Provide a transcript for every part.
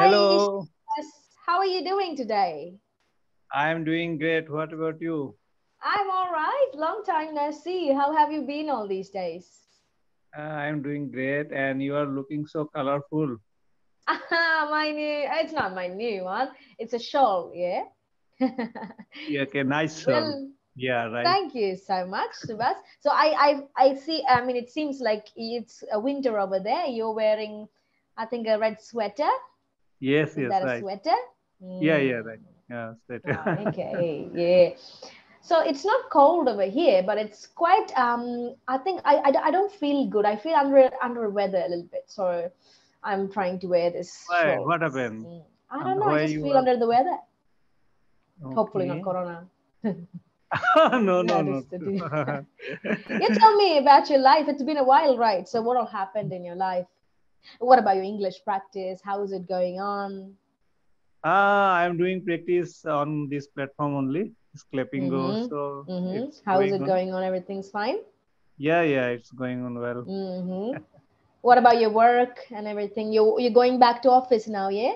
Hi, Hello, Shaz. How are you doing today? I'm doing great. What about you? I'm all right. Long time no see. How have you been all these days? I'm doing great, and you are looking so colorful. My new, it's not my new one. It's a shawl, yeah? Yeah, okay, nice soul. Well, Yeah, right. thank you so much, Subhas. So I see, I mean, it seems like it's a winter over there. You're wearing, I think, a red sweater. Yes, Is yes, that a right. sweater? Yeah, Hmm. yeah, right. Yeah, straight. Okay, yeah. So it's not cold over here, but it's quite. I think I don't feel good. I feel under weather a little bit, so I'm trying to wear this Why? shawl. What happened? I And don't know. I why just you feel are? under the weather. Hopefully not Okay. corona. No, no, That no. is the deal. You tell me about your life. It's been a while, right? So what all happened in your life? What about your English practice? How is it going on? I'm doing practice on this platform only, Sclapingo. So it's How is going it on. going on? Everything's fine. Yeah, yeah, it's going on well. Mm-hmm. What about your work and everything? You're going back to office now, yeah?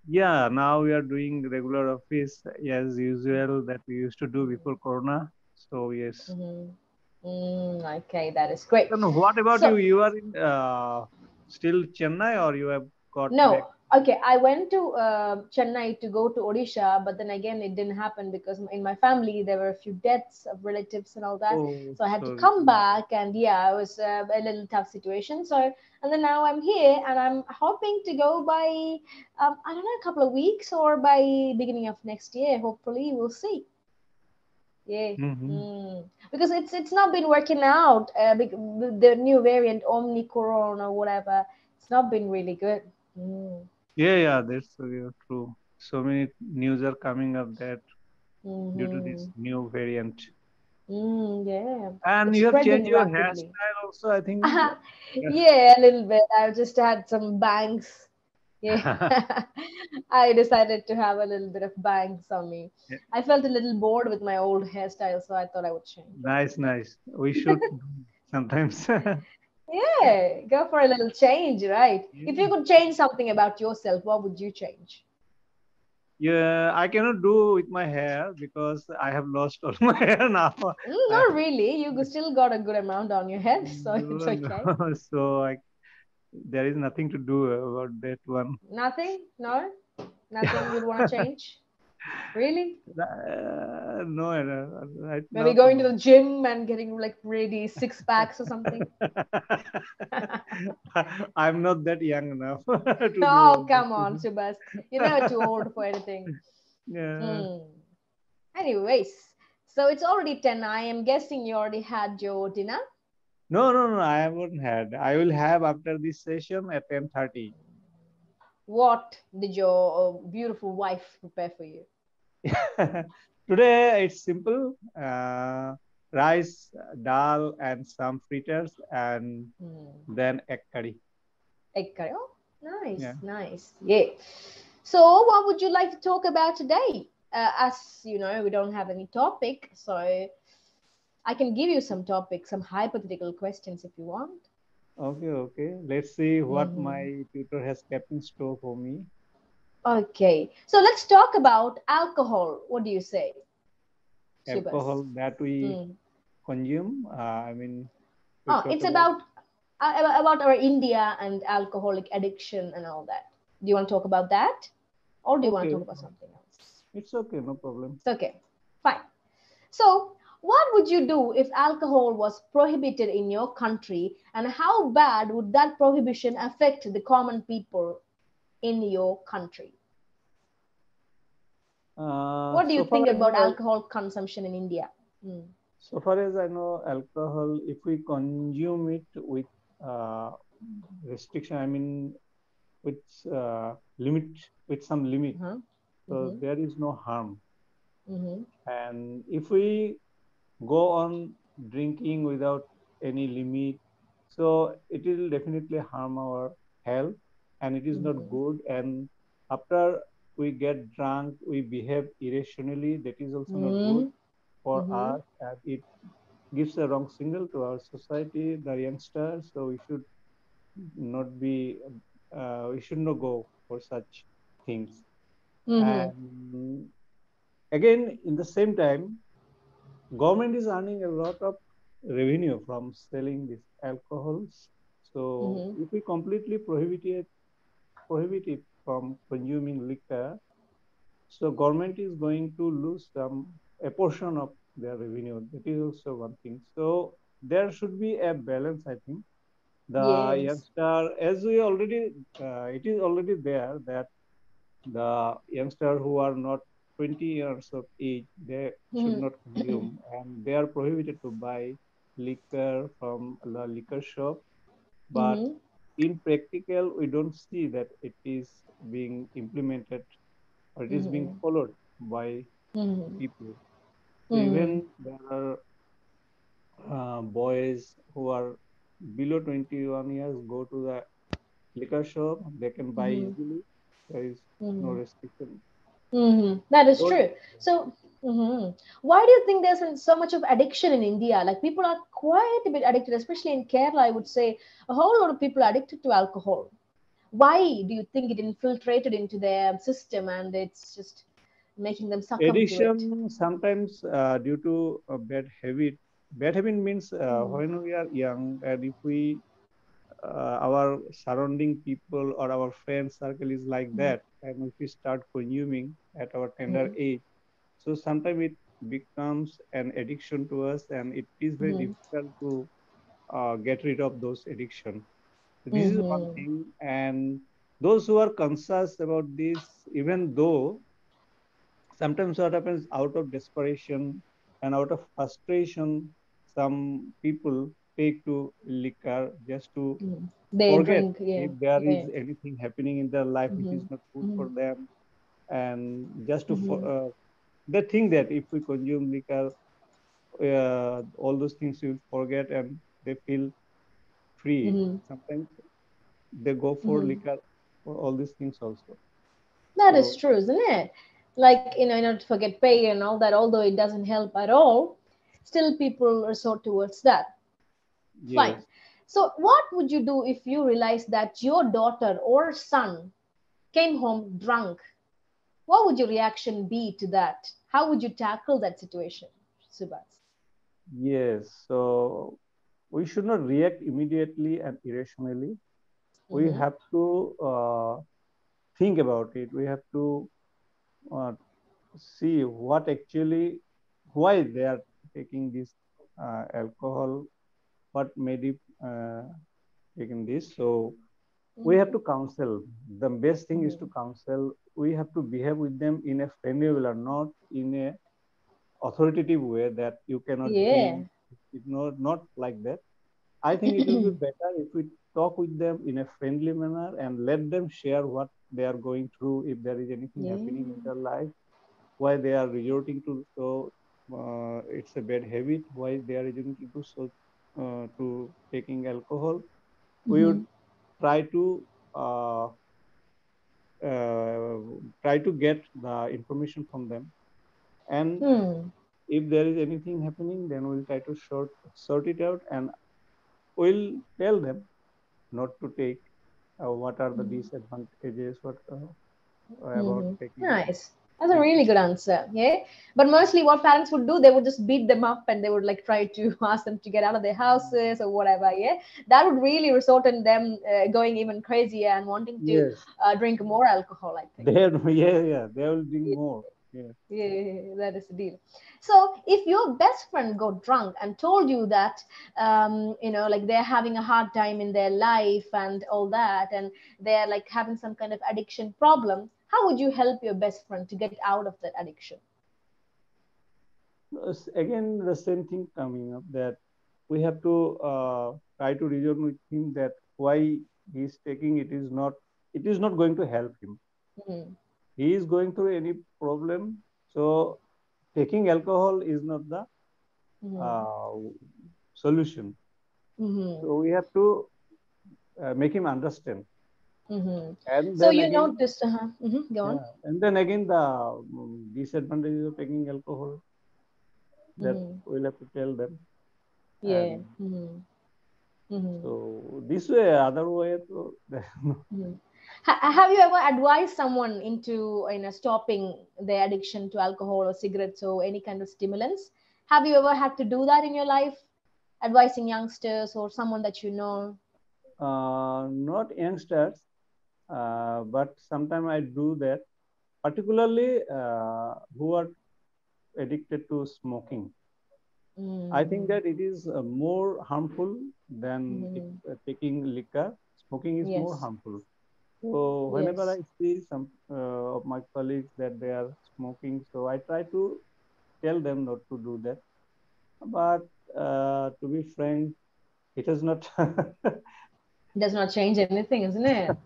Yeah, now we are doing regular office as usual that we used to do before Corona. So yes. Mm-hmm. Okay, that is great. Then what about you? So You are in still Chennai or you have got back? no, okay, I went to Chennai to go to Odisha, but then again it didn't happen because in my family there were a few deaths of relatives and all that. Oh, So I had to sorry to come hear that. back, and yeah, it was a little tough situation. So and then now I'm here, and I'm hoping to go by I don't know, a couple of weeks or by beginning of next year. Hopefully, we'll see. Yeah. Hmm. Because it's not been working out. With the new variant Omicron or whatever, it's not been really good. Mm. Yeah, yeah, that's true. So many news are coming up that due to this Mm-hmm. new variant. Yeah, And it's you have changed spreading your rapidly. hairstyle also, I think. Yeah, a little bit. I just had some bangs. Yeah, Yeah. I decided to have a little bit of bangs on me. I felt a little bored with my old hairstyle, so I thought I would change it. Nice, nice. We should do sometimes. Yeah, go for a little change, right? If you Yeah. could change something about yourself, what would you change? Yeah, I cannot do with my hair because I have lost all my hair now. I, Not really. You still got a good amount on your head, so it's no, okay. no. So there is nothing to do about that one. Nothing? No? Nothing you'd want to change? Really? No, right Maybe now. going to No. the gym and getting like ready six packs or something? I'm not that young enough to do all Oh, those come on, things. Subhas. You're never too old for anything. Yeah. Hmm. Anyways, so it's already 10. I am guessing you already had your dinner. No, no, no. I haven't had. I will have after this session at 10:30. What did your beautiful wife prepare for you? Today it's simple. Rice, dal, and some fritters, and Hmm. then egg curry. Egg curry. Oh, nice, Yeah. nice. Yeah. So, what would you like to talk about today? As you know, we don't have any topic, so I can give you some topics, some hypothetical questions if you want. Okay, okay. Let's see what Hmm. my tutor has kept in store for me. Okay, so let's talk about alcohol. What do you say, Subhas? Alcohol that we Hmm. consume. I mean, we Oh, talk it's about. about our India and alcoholic addiction and all that. Do you want to talk about that, or do you want to Okay, talk about something else? it's okay, no problem. It's okay, fine. So, what would you do if alcohol was prohibited in your country, and how bad would that prohibition affect the common people in your country? What do you So far think I about know, alcohol consumption in India? Hmm. so far as I know, alcohol, if we consume it with uh, restriction, I mean, with limit, with some limit, Uh-huh. so Mm-hmm. there is no harm. Mm-hmm. And if we go on drinking without any limit, so it will definitely harm our health, and it is not Mm-hmm. good. And after we get drunk, we behave irrationally. That is also not good for Mm-hmm. us, and it gives a wrong signal to our society, the youngsters. So we should not be, we should not go for such. things. Mm-hmm. And again, in the same time, government is earning a lot of revenue from selling this alcohols. So Mm-hmm. if we completely prohibit it from consuming liquor, so government is going to lose a portion of their revenue. That is also one thing. So there should be a balance, I think. The Yes. youngster, as we already, it is already there that the youngster who are not 20 years of age, they should Mm-hmm. not consume, and they are prohibited to buy liquor from the liquor shop. But Mm-hmm. in practical, we don't see that it is being implemented or it is being Mm-hmm. followed by Mm-hmm. people. So Mm-hmm. even there are boys who are below 21 years go to the liquor shop, they can buy Mm-hmm. easily. There is no Mm-hmm. restriction. Mm-hmm. That is So true. So, why do you think there's so much of addiction in India? Like people are quite a bit addicted, especially in Kerala. I would say a whole lot of people are addicted to alcohol. Why do you think it infiltrated into their system and it's just making them succumb to it? addiction sometimes due to a bad habit. Bad habit means Mm-hmm. when we are young and if we our surrounding people or our friend circle is like that, and if we start consuming at our tender Mm-hmm. age, so sometimes it becomes an addiction to us, and it is very Mm-hmm. difficult to get rid of those addiction. This is one Mm-hmm. thing, and those who are conscious about this, even though sometimes what happens out of desperation and out of frustration, some people take to liquor just to Mm-hmm. They forget drink, yeah, if there is yeah. anything happening in their life which is Mm-hmm. not good Mm-hmm. for them, and just to Mm-hmm. they think that if we consume liquor, all those things will forget and they feel free. Mm-hmm. Sometimes they go for Mm-hmm. liquor for all these things also. That is So true, isn't it? Like, in order to forget pain and all that, although it doesn't help at all, still people resort towards that. yes. Fine. So, what would you do if you realized that your daughter or son came home drunk? What would your reaction be to that? How would you tackle that situation, Subhas? Yes, so we should not react immediately and irrationally. We Mm-hmm. have to think about it. We have to uh, see what actually, why they are taking this alcohol, what made it taking this. So we have Mm-hmm. to counsel. The best thing is to counsel. We have to behave with them in a friendly way, not in a authoritative way that you cannot Yeah. drink. It's not like that. I think it will be better if we talk with them in a friendly manner and let them share what they are going through, if there is anything happening in Yeah. their life, why they are resorting to so it's a bad habit, why they are resorting to so to taking alcohol. We Mm-hmm. would try to uh, uh, try to get the information from them, and Hmm. if there is anything happening, then we'll try to sort it out, and we'll tell them not to take. What are the disadvantages? What about Mm-hmm. taking Nice. That's a it? really good answer. Yeah. But mostly what parents would do, they would just beat them up and they would like try to ask them to get out of their houses or whatever. Yeah. That would really result in them going even crazier and wanting to Yes, drink more alcohol, I think. they yeah, they will drink more. Yeah. Yeah, that is the deal. So, if your best friend got drunk and told you that, like they're having a hard time in their life and all that, and they're like having some kind of addiction problem, how would you help your best friend to get out of that addiction? Again, the same thing coming up that we have to try to reason with him that why he's taking it is not going to help him. Mm-hmm. He is going through any problem, so taking alcohol is not the Mm-hmm. uh, solution. Mm-hmm. So we have to make him understand, Mm-hmm. and So then you again, noticed, go on. yeah, and then again the disadvantages of taking alcohol that Mm-hmm. we'll have to tell them, Yeah. and Mm-hmm. Mm-hmm. so this way, other way, so Mm-hmm. Have you ever advised someone into stopping their addiction to alcohol or cigarettes or any kind of stimulants? Have you ever had to do that in your life, advising youngsters or someone that you know? Not youngsters, but sometimes I do that, particularly who are addicted to smoking. I think Mm-hmm. that it is more harmful than if, Mm-hmm. taking liquor. Smoking is more Yes. harmful. So whenever Yes. I see some of my colleagues that they are smoking, so I try to tell them not to do that. But to be frank, it is not. Does not change anything, isn't it?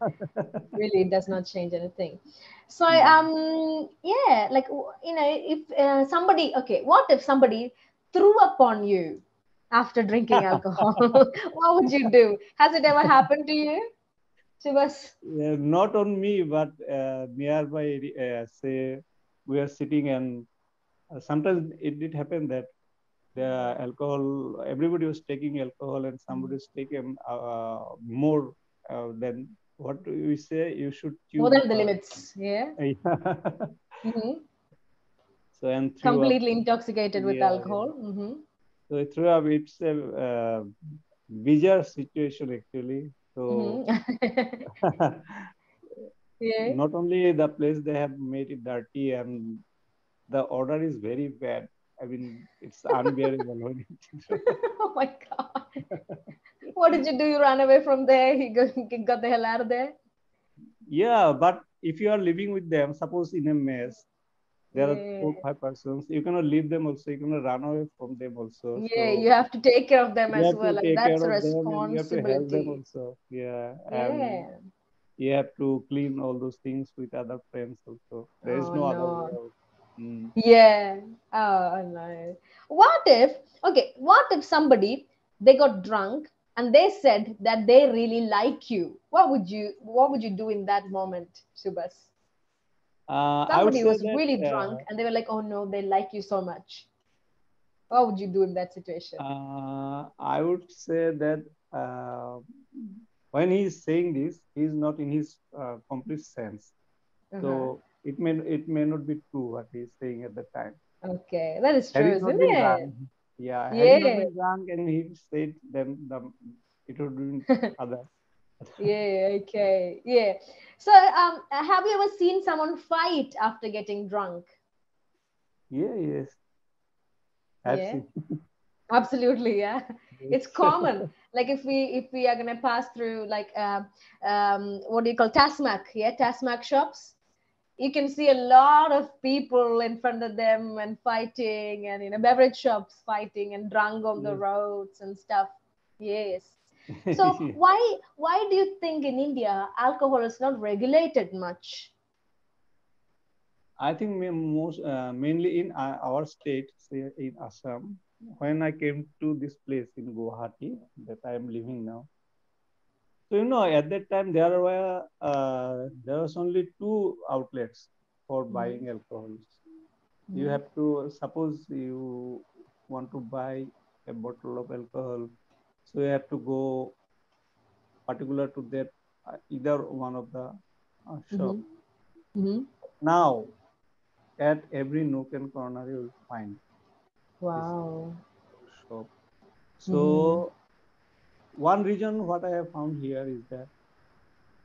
Really, it does not change anything. So Mm. yeah, like if somebody, okay, what if somebody threw upon you after drinking alcohol? What would you do? Has it ever happened to you, Shivas? Yeah, not on me, but nearby, say we are sitting, and sometimes it did happen that the alcohol, everybody was taking alcohol, and somebody is taking more than what we say. You should More chew. than the limits, yeah. Hmm. So and threw up. Completely intoxicated with Yeah, alcohol. yeah. Hmm. So it threw up. It's a bizarre situation actually. So Hmm. Yeah. not only the place they have made it dirty, and the order is very bad. I mean, it's unbearable when Oh my God. What did you do? You ran away from there? Got the hell out of there? yeah, but if you are living with them, suppose in a mess, there are Yeah. 4 5 persons, you cannot leave them also, you cannot run away from them also. Yeah, So you have to take care of them you as have to well, and take that's care a of them and you have to help them responsibility. also. Yeah. And Yeah. you have to clean all those things with other friends also. There is Oh no other way no. out. Mm. Yeah. Oh no. What if, okay, what if somebody they got drunk and they said that they really like you? What would you do in that moment, Subhas? I would Somebody say was that really drunk and they were like, oh no, they like you so much. What would you do in that situation? I would say that uh, when he is saying this, he is not in his complete sense. Uh-huh. So it may not be true what he is saying at the time. Okay, that is Had true, he not isn't been it? drunk, yeah, had he not Yeah. been drunk and he said, then it would be other. Yeah, okay. Yeah. So, have you ever seen someone fight after getting drunk? Yeah, yes, I've Yeah, seen. absolutely. Yeah, it's Yes. common. Like if we are gonna pass through like what do you call Tasmac? Yeah, Tasmac shops. You can see a lot of people in front of them and fighting, and beverage shops fighting and drunk on the Yes. roads and stuff. Yes. So why do you think in India alcohol is not regulated much? I think mainly in our state, say in Assam, when I came to this place in Guwahati that I am living now. So at that time there was only two outlets for Mm-hmm. buying alcohol. You Mm-hmm. have to suppose you want to buy a bottle of alcohol, so you have to go particular to that either one of the shop. Mm-hmm. Mm-hmm. Now at every nook and corner you will find this Wow. shop. Mm-hmm. So one reason what I have found here is that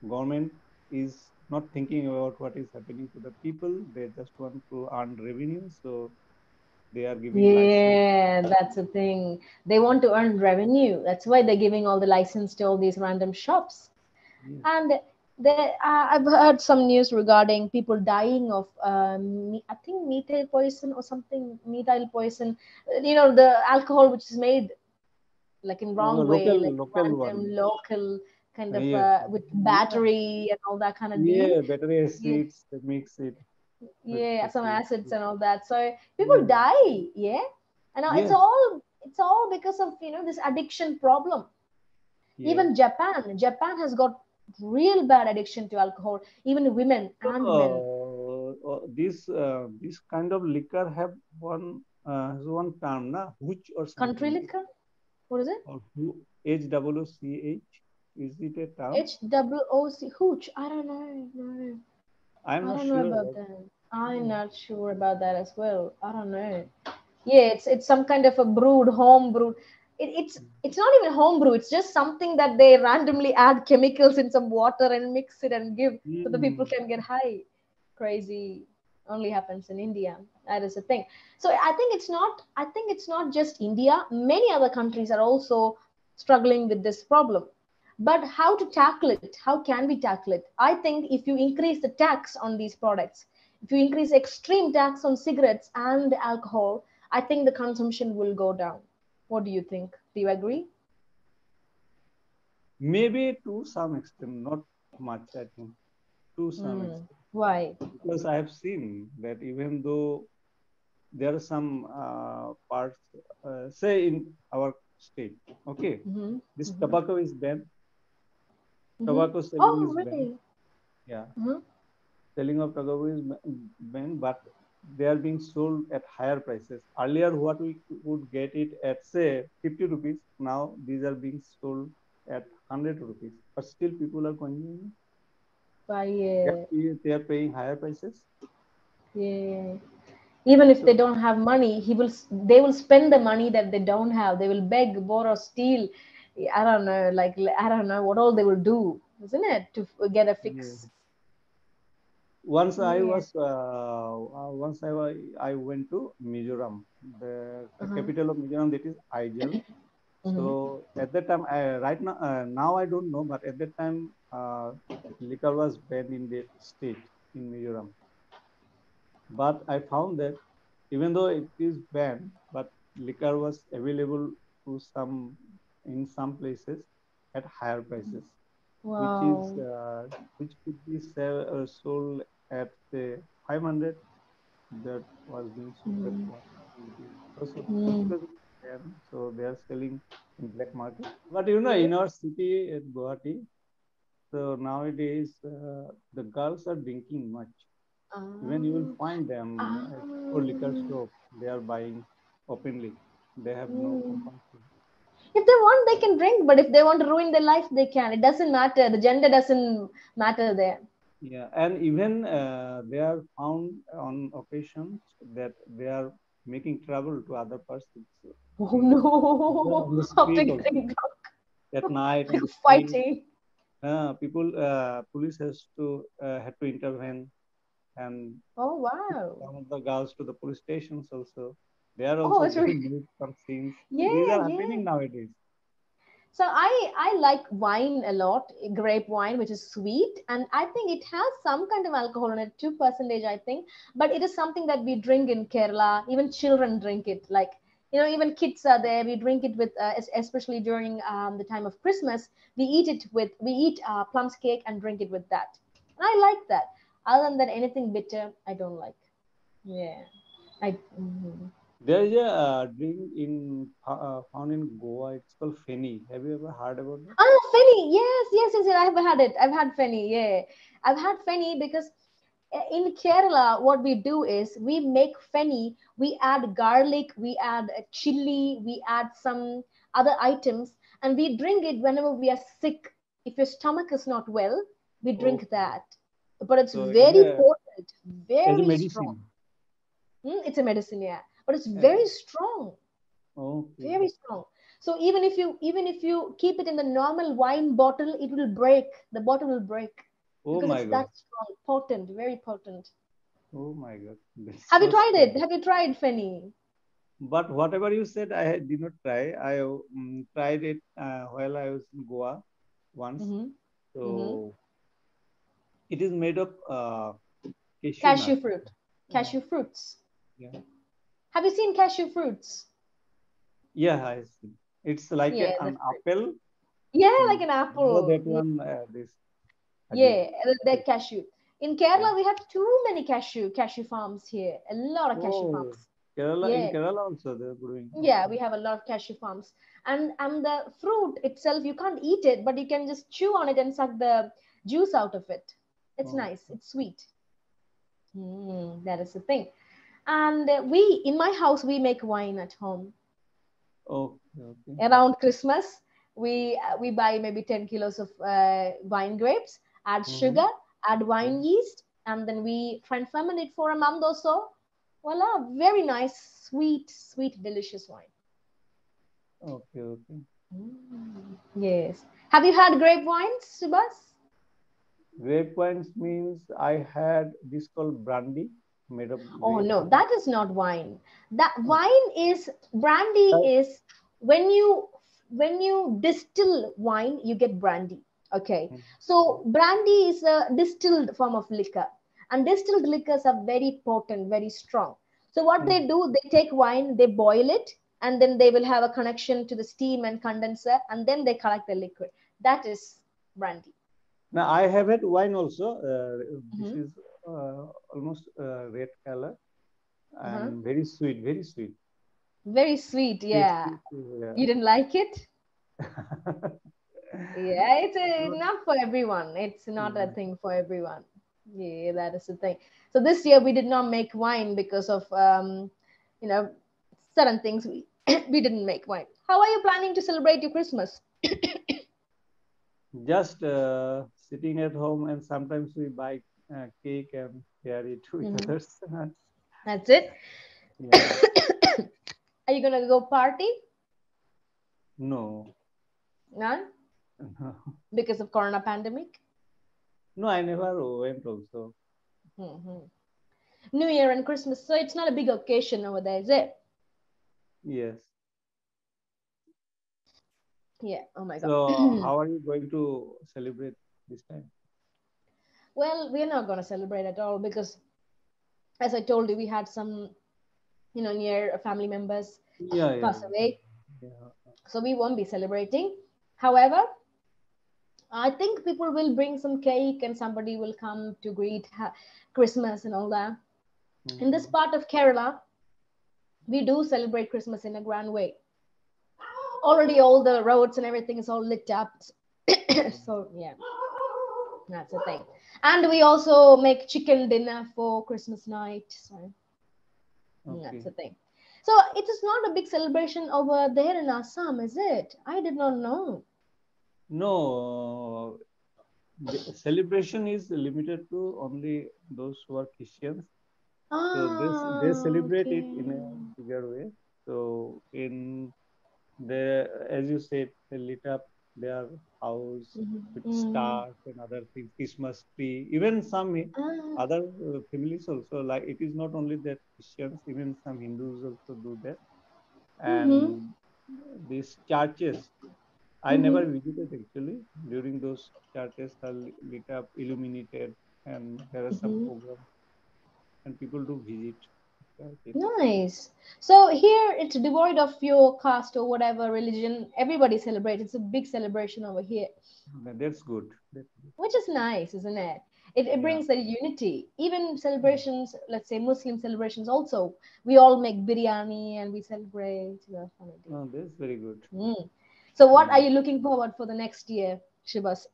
government is not thinking about what is happening to the people. They just want to earn revenue, so they are giving license. Yeah, that's the thing. They want to earn revenue. That's why they're giving all the license to all these random shops. Yes. And I've heard some news regarding people dying of, I think, methyl poison or something, methyl poison. The alcohol which is made like in Oh, wrong way, like local random one. local kind of Yes. with Yeah. battery and all that kind of deal. Yeah. Battery Yeah, acids. They mix it with yeah, some acid. acids and all that. So people Yeah. die. Yeah, and it's Yes. all because of this addiction problem. Yes. Even Japan has got real bad addiction to alcohol, even women and men. This kind of liquor have one term, na, which or Country something, liquor, what is it? or who, HWCH. Is it a town? HOOC, Hooch. I don't know. No. I'm I not don't know sure about about. that. I'm Yeah. not sure about that as well. I don't know. Yeah, it's some kind of a brewed, home brewed. It's not even home brew. It's just something that they randomly add chemicals in some water and mix it and give so the people Mm. can get high. Crazy. Only happens in India. That is the thing. So I think it's not. I think it's not just India. Many other countries are also struggling with this problem. But how to tackle it? How can we tackle it? I think if you increase the tax on these products, if you increase extreme tax on cigarettes and alcohol, I think the consumption will go down. What do you think? Do you agree? Maybe to some extent, not much, I think, to some Hmm. extent. Why? Because I have seen that even though there are some parts, say in our state, okay, Mm-hmm. this Mm-hmm. tobacco is banned, Mm-hmm. tobacco selling Oh, is banned. really? Yeah, Mm-hmm. selling of tobacco is banned, but they are being sold at higher prices. Earlier, what we would get it at say 50 rupees, now these are being sold at 100 rupees, but still people are consuming. Why? They are paying higher prices. Yeah. Even if they So don't have money, they will spend the money that they don't have. They will beg, borrow, steal. I don't know, like I don't know what all they will do, isn't it, to get a yeah. fix? Yeah. I went to Mizoram, the Uh-huh. capital of Mizoram, that is Aizel. Mm-hmm. So at that time, right now, now I don't know, but at that time, liquor was banned in that state in Mizoram. But I found that even though it is banned, but liquor was available to some in some places at higher prices, which is Wow. which could be sold at say 500. That was being sold at Mm. 180 because of Mm. because it's banned, so they are selling in black market. But you know, Yeah. in our city at Guwahati, so nowadays the girls are drinking much. Even you will Um, find them for liquor um, shop. They are buying openly. They have no mm. compulsion. If they want, they can drink, but if they want to ruin their life, they can. It doesn't matter. The gender doesn't matter there. Yeah, and even they are found on occasions that they are making trouble to other persons Oh in no! on the After street also. getting At night on the street, fighting. police has to had to intervene and Oh wow! some of the girls to the police stations also. They are Oh, also it's really, getting made some scenes. These yeah, are yeah. happening nowadays. So I like wine a lot, grape wine, which is sweet, and I think it has some kind of alcohol in it, 2%, I think. But it is something that we drink in Kerala. Even children drink it. Like even kids are there. We drink it with, especially during the time of Christmas. We eat plums cake and drink it with that. And I like that. Other than that, anything bitter, I don't like. Yeah, I. Mhm. There is a drink in found in Goa. It's called Feni. Have you ever heard about that? Ah, Feni. Yes, yes, yes, yes. I've had it. I've had Feni. Yeah, I've had Feni because in Kerala, what we do is we make Feni. We add garlic, we add chili, we add some other items, and we drink it whenever we are sick. If your stomach is not well, we drink Okay. that. But it's So very potent, as a very strong. medicine. It's a medicine, yeah, but it's Uh, very strong, okay. very strong. So even if you keep it in the normal wine bottle, it will break. The bottle will break Oh because my it's that God. strong, potent, very potent. Oh my God. That's Have you so tried it? strong. Have you tried Feni? But whatever you said, did not try. I tried it while I was in Goa once. Mm-hmm. Mm-hmm. So it is made of cashew nut. Cashew fruit. Uh, Cashew fruits. yeah. Have you seen cashew fruits? Yeah, I see. It's like Yeah, an that's it. apple. Yeah, like Mm, an below apple. that Yeah, one, this yeah, khajur. they're Okay. cashew. In Yeah. Kerala, we have too many cashew farms here. A lot of cashew Oh, farms. Kerala. In Yeah, Kerala also they're growing. yeah, Okay. we have a lot of cashew farms. And the fruit itself, you can't eat it, but you can just chew on it and suck the juice out of it. It's Oh, nice. It's sweet. That is the thing. And we in my house we make wine at home okay. Okay. around Christmas. We buy maybe 10 kilos of wine grapes, add Mm-hmm. sugar, add wine yeast, and then we try and ferment it for a month or so. Voila, very nice, sweet, sweet, delicious wine. Okay, okay. Yes. Have you had grape wines, Subhas? Grape wines means I had this called brandy made of Oh grape. no, that is not wine. That Okay. wine is brandy Uh, is when you distill wine, you get brandy. Okay. So brandy is a distilled form of liquor. And distilled liquors are very potent, very strong. So what mm. they do, they take wine, they boil it, and then they will have a connection to the steam and condenser, and then they collect the liquid. That is brandy. Now I have had wine also. This Hmm. is almost red color Uh-huh. and very sweet, very sweet. Very sweet, yeah. Tasty, yeah. You didn't like it? Yeah, it's So, not for everyone. It's not a yeah. thing for everyone. Yeah, that is the thing. So this year we did not make wine because of you know, certain things we we didn't make wine. How are you planning to celebrate your Christmas? Just sitting at home, and sometimes we buy cake and share it with Hmm. others. That's it. Yeah. Are you gonna go party? No. None, No, because of Corona pandemic. no, I never went also. Hmm. New Year and Christmas, so it's not a big occasion over there, is it? Yes. Yeah. Oh my God. So, how are you going to celebrate this time? Well, we're not gonna celebrate at all because, as I told you, we had some near family members Yeah, yeah, pass away, yeah. so we won't be celebrating. However, I think people will bring some cake and somebody will come to greet Christmas and all that. In this Mhm. part of Kerala, we do celebrate Christmas in a grand way. Already all the roads and everything is all lit up. So yeah, that's the thing. And we also make chicken dinner for Christmas night. So that's Okay. the thing. So it is not a big celebration over there in Assam, is it? I did not know. No, the celebration is limited to only those who are Christians. So they Ah, celebrate it in a okay. bigger way. So in the, as you said, they lit up their house with Mm-hmm. stars and other things, Christmas tree. Even some Ah, other families also, like it is not only that Christians, even some Hindus also do that. mm-hmm. And these churches, I never Mm-hmm. visited actually. During those churches are lit up, illuminated, and there are some Mm-hmm. programs, and people do visit churches. Nice. So here it's devoid of your caste or whatever religion. Everybody celebrates. It's a big celebration over here, That's good. That's good. which is nice, isn't it? It Yeah. brings the unity. Even celebrations, let's say Muslim celebrations, also we all make biryani and we celebrate. That's what we do. Oh, that's very good. Mm. So, what are Mm. you looking forward for the next year, Shivas?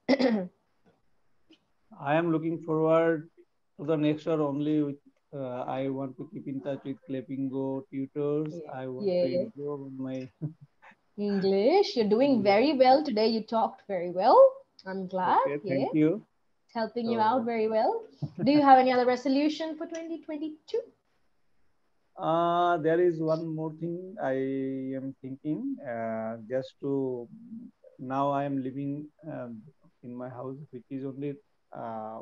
I am looking forward to the next year only with, I want to keep in touch with Clepingo tutors. Yeah. I want to Yeah. improve on my English, you're doing English. very well today. You talked very well. I'm glad. Okay, Yeah, thank you. it's helping you out So, very well. Do you have any other resolution for 2022? there is one more thing I am thinking. Just to now, I am living in my house, which is only uh,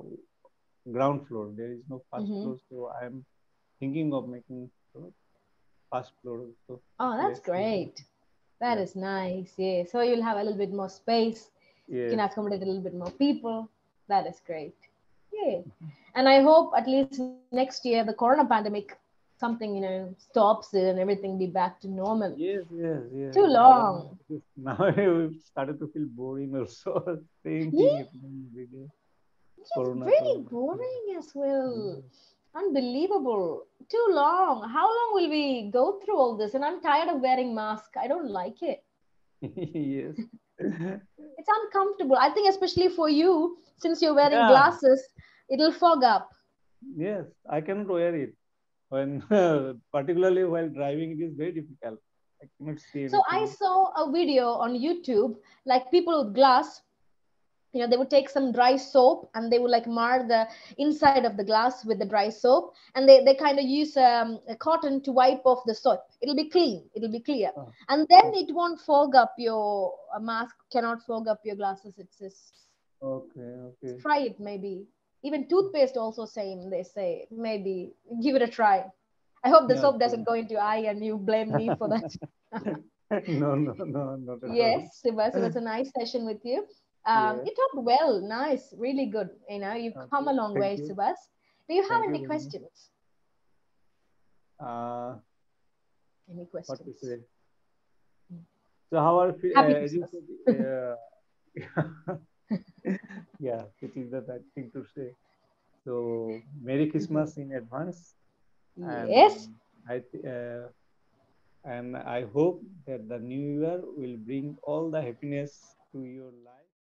ground floor. There is no first Mm-hmm. floor, so I am thinking of making first floor also. Oh, that's Let's see. great. That Yeah. is nice. Yeah. So you'll have a little bit more space. You can Yes. accommodate a little bit more people. That is great. Yeah. And I hope at least next year the Corona pandemic something stops it and everything be back to normal. Yes, yes, yes. Too Otherwise, long. now we've started to feel boring also. Same thing Yeah, happening every day. it's Corona, very corona. boring as well. Yes. Unbelievable. Too long. How long will we go through all this? And I'm tired of wearing mask. I don't like it. Yes. It's uncomfortable. I think especially for you, since you're wearing Yeah. glasses, it'll fog up. Yes. I cannot wear it when, particularly while driving, it is very difficult. I I cannot see So I anything. saw a video on YouTube, like people with glass, they would take some dry soap and they would like mar the inside of the glass with the dry soap, and they kind of use a cotton to wipe off the soap. It'll be clean, it'll be clear, Oh, and then oh, it won't fog up your mask, cannot fog up your glasses. It's okay, okay. try it maybe. Even toothpaste also same, they say. Maybe give it a try. I hope the Yeah, soap okay. doesn't go into eye and you blame me for that. No, no, no, not at all. Yes, it was a nice session with you. Yeah. You talked well, nice, really good. You've come Okay. a long Thank way, you. Subhas. Do you have Thank you any very much. questions? Uh, Any what to questions? say? So how are Happy as you Christmas. said, yeah, it is the right thing to say. So Merry Mhm. Christmas in advance, Yes. and I and I hope that the new year will bring all the happiness to your life.